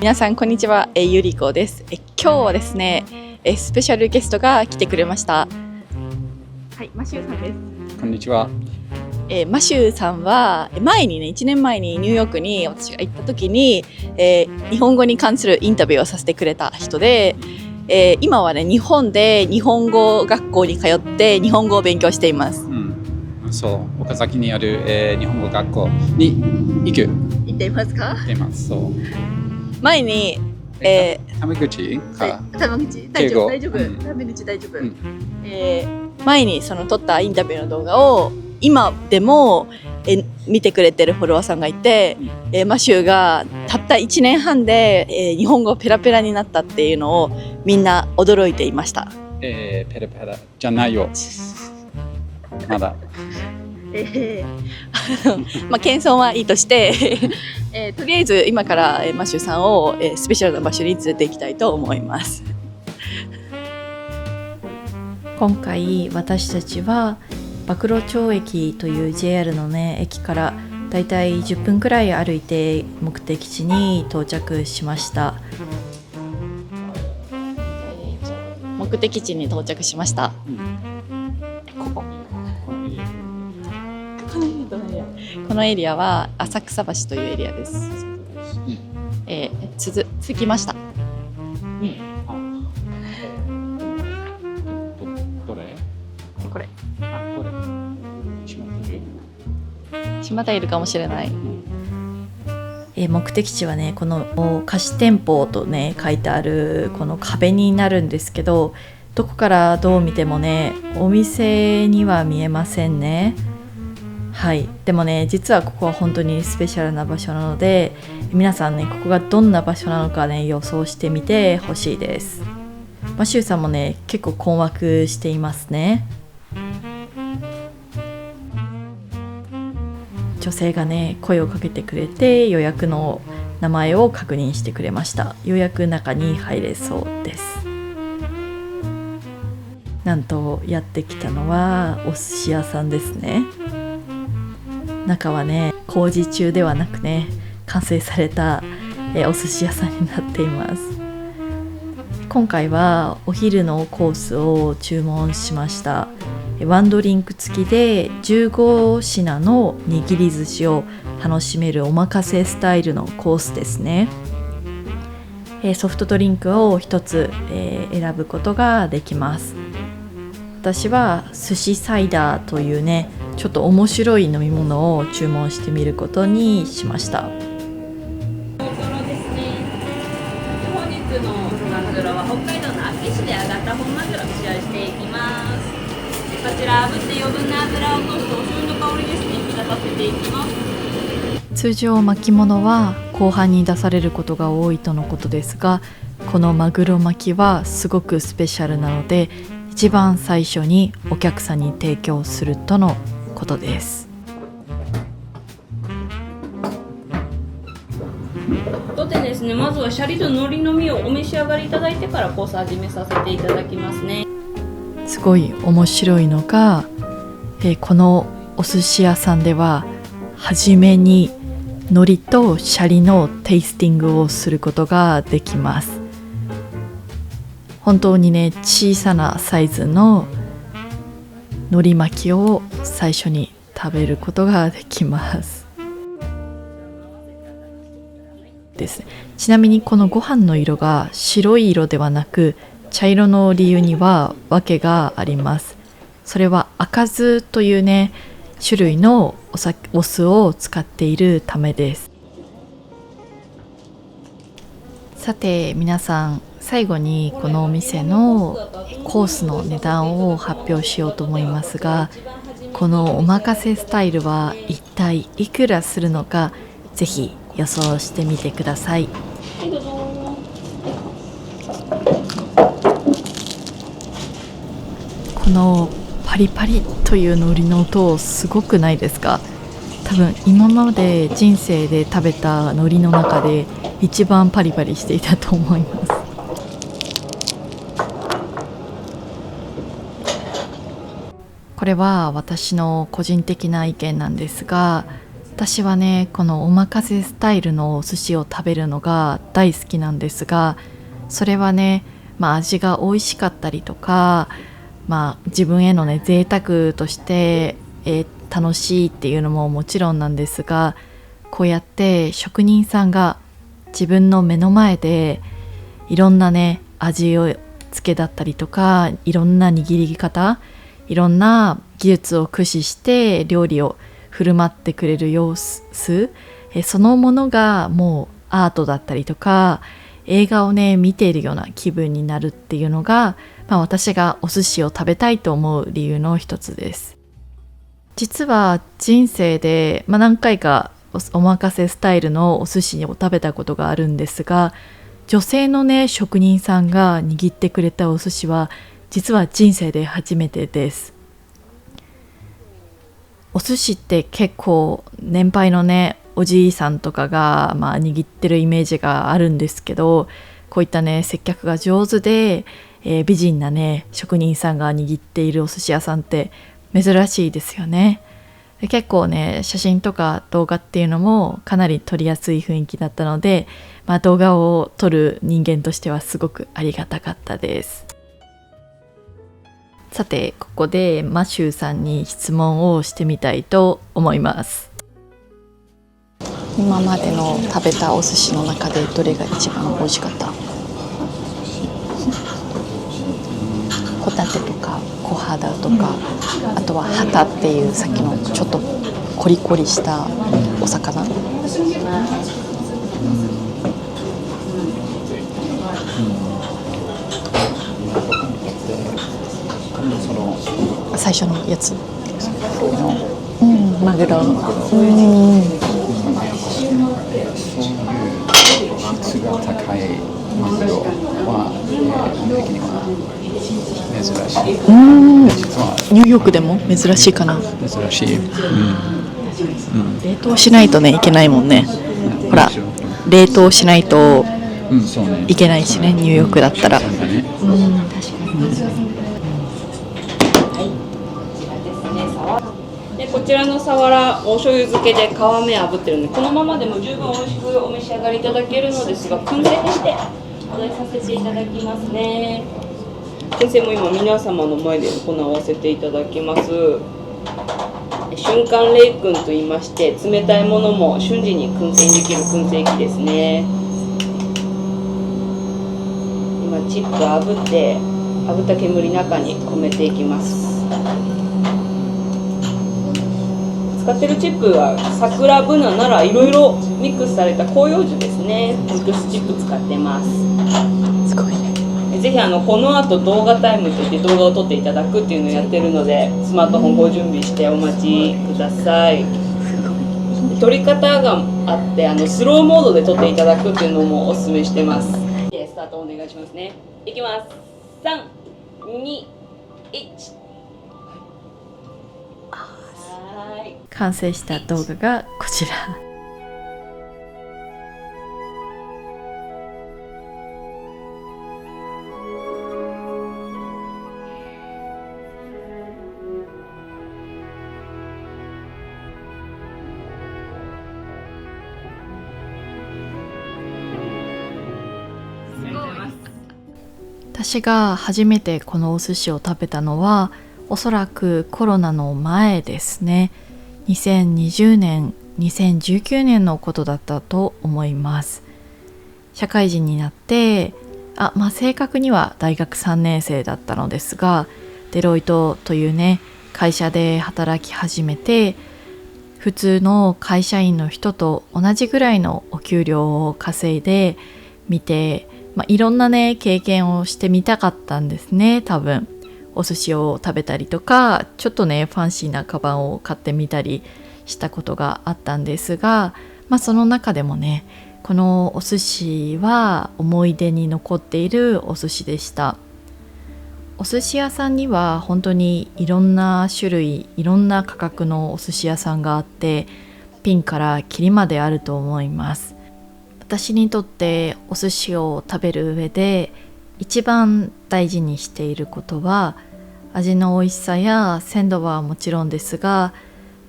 皆さんこんにちは、ゆりこです。今日はですね、スペシャルゲストが来てくれました。はい、マシューさんです。こんにちは。マシューさんは前にね、1年前にニューヨークに私が行った時に、日本語に関するインタビューをさせてくれた人で、今はね、日本で日本語学校に通って日本語を勉強しています。そう、岡崎にある、日本語学校に行っていますか？行っています。そう。前に、タメ口か。タメ口大丈夫、大丈夫、タメ口大丈夫。前にその撮ったインタビューの動画を今でも見てくれてるフォロワーさんがいて、マシューがたった1年半で、日本語ペラペラになったっていうのをみんな驚いていました。ペラペラじゃないよ。まだ。謙遜はいいとして、とりあえず今からマシューさんを、スペシャルな場所に連れて行きたいと思います。今回私たちは馬喰町駅という JR のね駅からだいたい10分くらい歩いて目的地に到着しました。目的地に到着しました。このエリアは浅草橋というエリアです。着きました。どれ？これ。これ。島田いるかもしれない。目的地はね、この貸し店舗とね書いてあるこの壁になるんですけど、どこからどう見てもねお店には見えませんね。はい、でもね実はここは本当にスペシャルな場所なので、皆さんねここがどんな場所なのかね予想してみてほしいです。マシューさんもね結構困惑していますね。女性がね声をかけてくれて予約の名前を確認してくれました。ようやく中に入れそうです。なんとやってきたのはお寿司屋さんですね。中はね工事中ではなくね完成されたお寿司屋さんになっています。今回はお昼のコースを注文しました。ワンドリンク付きで15品の握り寿司を楽しめるおまかせスタイルのコースですね。ソフトドリンクを1つ選ぶことができます。私は寿司サイダーというねちょっと面白い飲み物を注文してみることにしました。本日のマグロは北海道の厚岸で揚がった本マグロを使用していきます。こちら炙って余分な油を落とすとお醤油の香りですね、引き立たせていきます。通常巻き物は後半に出されることが多いとのことですが、このマグロ巻きはすごくスペシャルなので一番最初にお客さんに提供するとのことです。当店ですね、まずはシャリと海苔の身をお召し上がりいただいてからコース始めさせていただきますね。すごい面白いのが、このお寿司屋さんでは初めに海苔とシャリのテイスティングをすることができます。本当にね小さなサイズの海苔巻きを最初に食べることができますですね。ちなみにこのご飯の色が白い色ではなく茶色の理由には訳があります。それは赤酢というね種類のお酢を使っているためです。さて皆さん、最後にこのお店のコースの値段を発表しようと思いますが、このおまかせスタイルは一体いくらするのかぜひ予想してみてください。このパリパリという海苔の音すごくないですか？多分今まで人生で食べた海苔の中で一番パリパリしていたと思います。これは私の個人的な意見なんですが、私はねこのおまかせスタイルのお寿司を食べるのが大好きなんですが、それはね、味が美味しかったりとか、自分へのね贅沢として、楽しいっていうのももちろんなんですが、こうやって職人さんが自分の目の前でいろんなね味をつけだったりとか、いろんな握り方、いろんな技術を駆使して料理を振る舞ってくれる様子、そのものがもうアートだったりとか、映画をね見ているような気分になるっていうのが、私がお寿司を食べたいと思う理由の一つです。実は人生で、何回かおまかせスタイルのお寿司を食べたことがあるんですが、女性のね職人さんが握ってくれたお寿司は実は人生で初めてです。お寿司って結構年配のねおじいさんとかが、握ってるイメージがあるんですけど、こういったね接客が上手で、美人なね職人さんが握っているお寿司屋さんって珍しいですよね。で結構ね写真とか動画っていうのもかなり撮りやすい雰囲気だったので、動画を撮る人間としてはすごくありがたかったです。さてここでマシューさんに質問をしてみたいと思います。今までの食べたお寿司の中でどれが一番美味しかった？ホタテとか小肌とか、あとはハタっていうさっきのちょっとコリコリしたお魚。最初のやつ。マグロ。質が高いマグロは基本的には珍しい。実はニューヨークでも珍しいかな。珍しい。冷凍しないとねいけないもんね。ほら冷凍しないといけないしね、ニューヨークだったら。確かに。でこちらのサワラお醤油漬けで皮目炙ってるので、このままでも十分美味しくお召し上がりいただけるのですが、燻製にしてお出しさせていただきますね。燻製も今皆様の前で行わせていただきます。瞬間冷燻といいまして、冷たいものも瞬時に燻製できる燻製機ですね。今チップ炙った煙中に込めていきます。使ってるチップは桜ブナならいろいろミックスされた広葉樹ですね。ミックスチップ使ってます。すごいね。ぜひこの後動画タイムといって動画を撮っていただくっていうのをやってるので、スマートフォンご準備してお待ちください。撮り方があってスローモードで撮っていただくっていうのもおすすめしてます。でスタートお願いしますね。いきます。3、2、1。完成した動画がこちら。私が初めてこのお寿司を食べたのはおそらくコロナの前ですね。2020年2019年のことだったと思います。社会人になって正確には大学3年生だったのですが、デロイトというね会社で働き始めて、普通の会社員の人と同じぐらいのお給料を稼いでみて、いろんなね経験をしてみたかったんですね。多分お寿司を食べたりとか、ちょっとねファンシーなカバンを買ってみたりしたことがあったんですが、その中でもねこのお寿司は思い出に残っているお寿司でした。お寿司屋さんには本当にいろんな種類、いろんな価格のお寿司屋さんがあって、ピンからキリまであると思います。私にとってお寿司を食べる上で一番大事にしていることは、味の美味しさや鮮度はもちろんですが、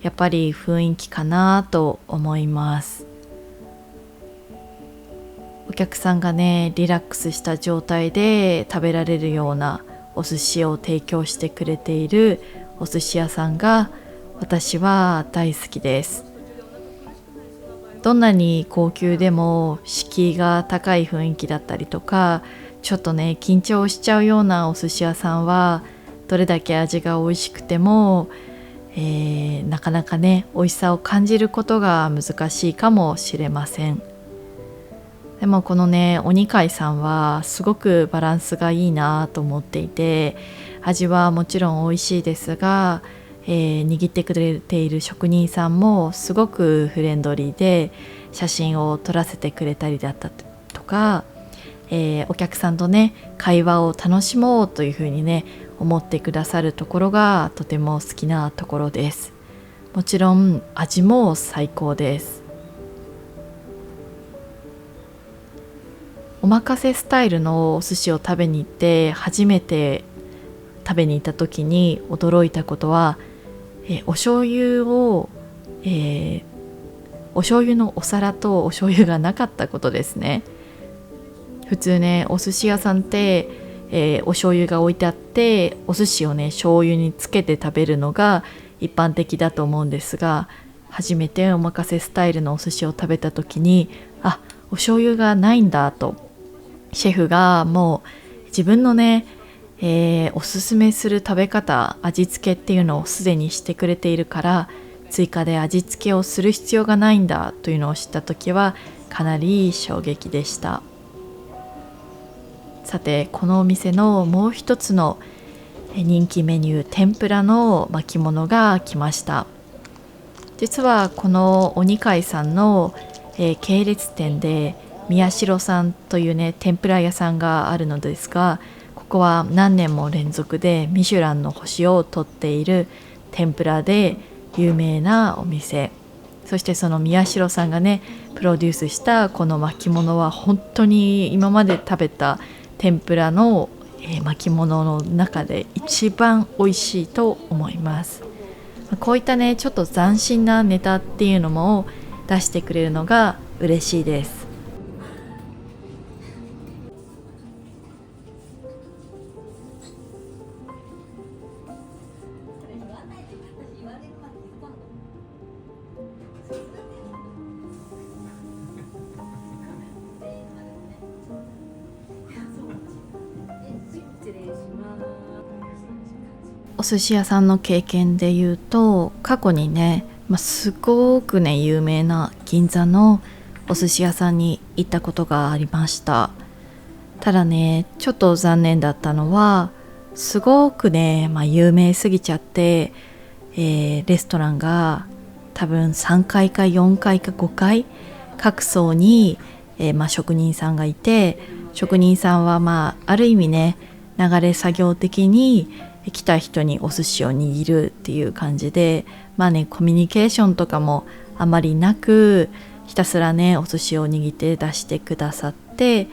やっぱり雰囲気かなと思います。お客さんがねリラックスした状態で食べられるようなお寿司を提供してくれているお寿司屋さんが私は大好きです。どんなに高級でも敷居が高い雰囲気だったりとか、ちょっとね緊張しちゃうようなお寿司屋さんはどれだけ味が美味しくても、なかなかね美味しさを感じることが難しいかもしれません。でもこのねおにかいさんはすごくバランスがいいなと思っていて、味はもちろん美味しいですが、握ってくれている職人さんもすごくフレンドリーで写真を撮らせてくれたりだったとか、お客さんとね会話を楽しもうというふうにね思ってくださるところがとても好きなところです。もちろん味も最高です。おまかせスタイルのお寿司を食べに行って初めて食べに行った時に驚いたことは、お醤油のお皿とお醤油がなかったことですね。普通ねお寿司屋さんって、お醤油が置いてあってお寿司をね醤油につけて食べるのが一般的だと思うんですが、初めておまかせスタイルのお寿司を食べた時にお醤油がないんだと、シェフがもう自分のね、おすすめする食べ方味付けっていうのをすでにしてくれているから追加で味付けをする必要がないんだというのを知った時はかなり衝撃でした。さてこのお店のもう一つの人気メニュー天ぷらの巻物が来ました。実はこのおにかいさんの、系列店で宮代さんというね天ぷら屋さんがあるのですが、ここは何年も連続でミシュランの星を取っている天ぷらで有名なお店。そしてその宮代さんがねプロデュースしたこの巻物は本当に今まで食べた天ぷらの、巻物の中で一番美味しいと思います。こういったねちょっと斬新なネタっていうのも出してくれるのが嬉しいです。お寿司屋さんの経験で言うと過去にね、すごくね有名な銀座のお寿司屋さんに行ったことがありました。ただねちょっと残念だったのはすごくね、有名すぎちゃって、レストランが多分3階か4階か5階各層に、職人さんがいて、職人さんはある意味ね流れ作業的に来た人にお寿司を握るっていう感じで、コミュニケーションとかもあまりなくひたすらねお寿司を握って出してくださって、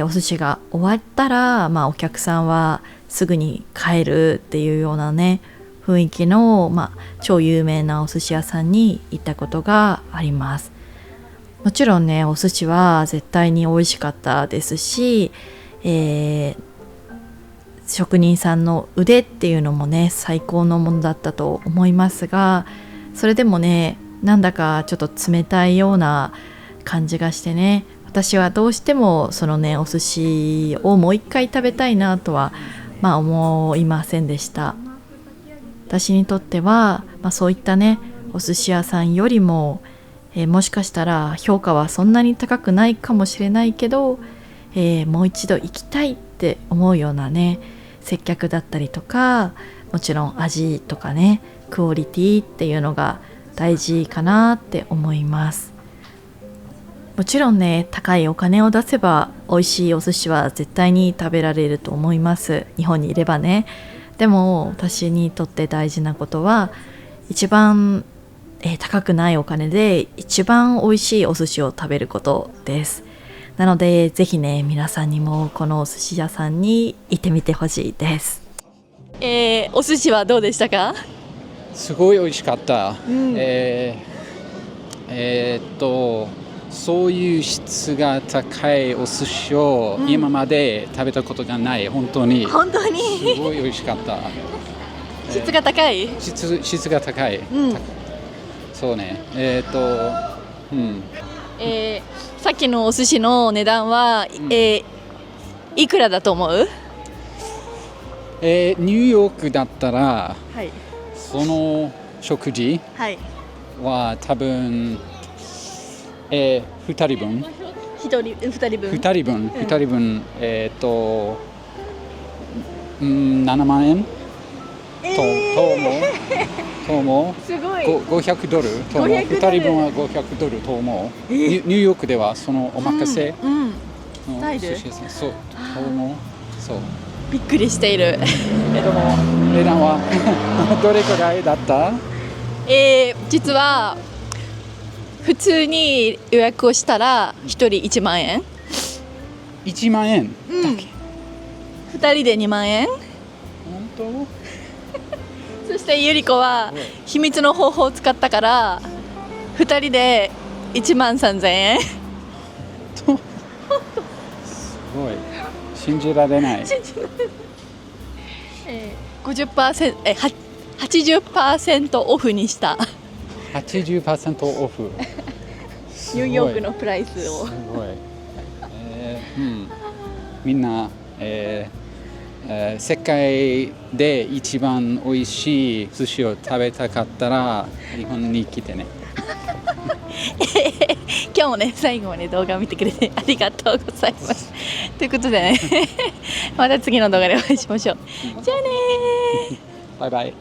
お寿司が終わったら、お客さんはすぐに帰るっていうようなね雰囲気の、超有名なお寿司屋さんに行ったことがあります。もちろんねお寿司は絶対に美味しかったですし、職人さんの腕っていうのもね最高のものだったと思いますが、それでもねなんだかちょっと冷たいような感じがしてね、私はどうしてもそのねお寿司をもう一回食べたいなとは思いませんでした。私にとっては、そういったねお寿司屋さんよりも、もしかしたら評価はそんなに高くないかもしれないけど、もう一度行きたいって思うようなね接客だったりとか、もちろん味とかねクオリティっていうのが大事かなって思います。もちろんね高いお金を出せば美味しいお寿司は絶対に食べられると思います。日本にいればね。でも私にとって大事なことは一番、高くないお金で一番美味しいお寿司を食べることです。なのでぜひね皆さんにもこのお寿司屋さんに行ってみてほしいです。お寿司はどうでしたか？すごい美味しかった。うんそういう質が高いお寿司を今まで食べたことがない。本当に本当すにごい美味しかった。質が高い。質が高い。うんそうね。さっきのお寿司の値段は、いくらだと思う？ニューヨークだったらはいその食事はいは多分、2人分2人分2人分7万円と思うすごい500ドルと思う。 500 2人分は500ドルと思う。ニューヨークではそのお任せうんのスタイル寿司屋さんそうと思う。そうびっくりしている。値段はどれくらいだった？実は普通に予約をしたら1人1万円、 1万円うん、2人で2万円。本当？そしてゆり子は秘密の方法を使ったから2人で1万3000円。すごい信じられない。 50% 80% オフにした。 80% オフ。ニューヨークのプライスを。すごい。みんな、世界で一番美味しい寿司を食べたかったら日本に来てね。今日もね最後まで動画を見てくれてありがとうございます。ということでねまた次の動画でお会いしましょう。じゃあねー。バイバイ。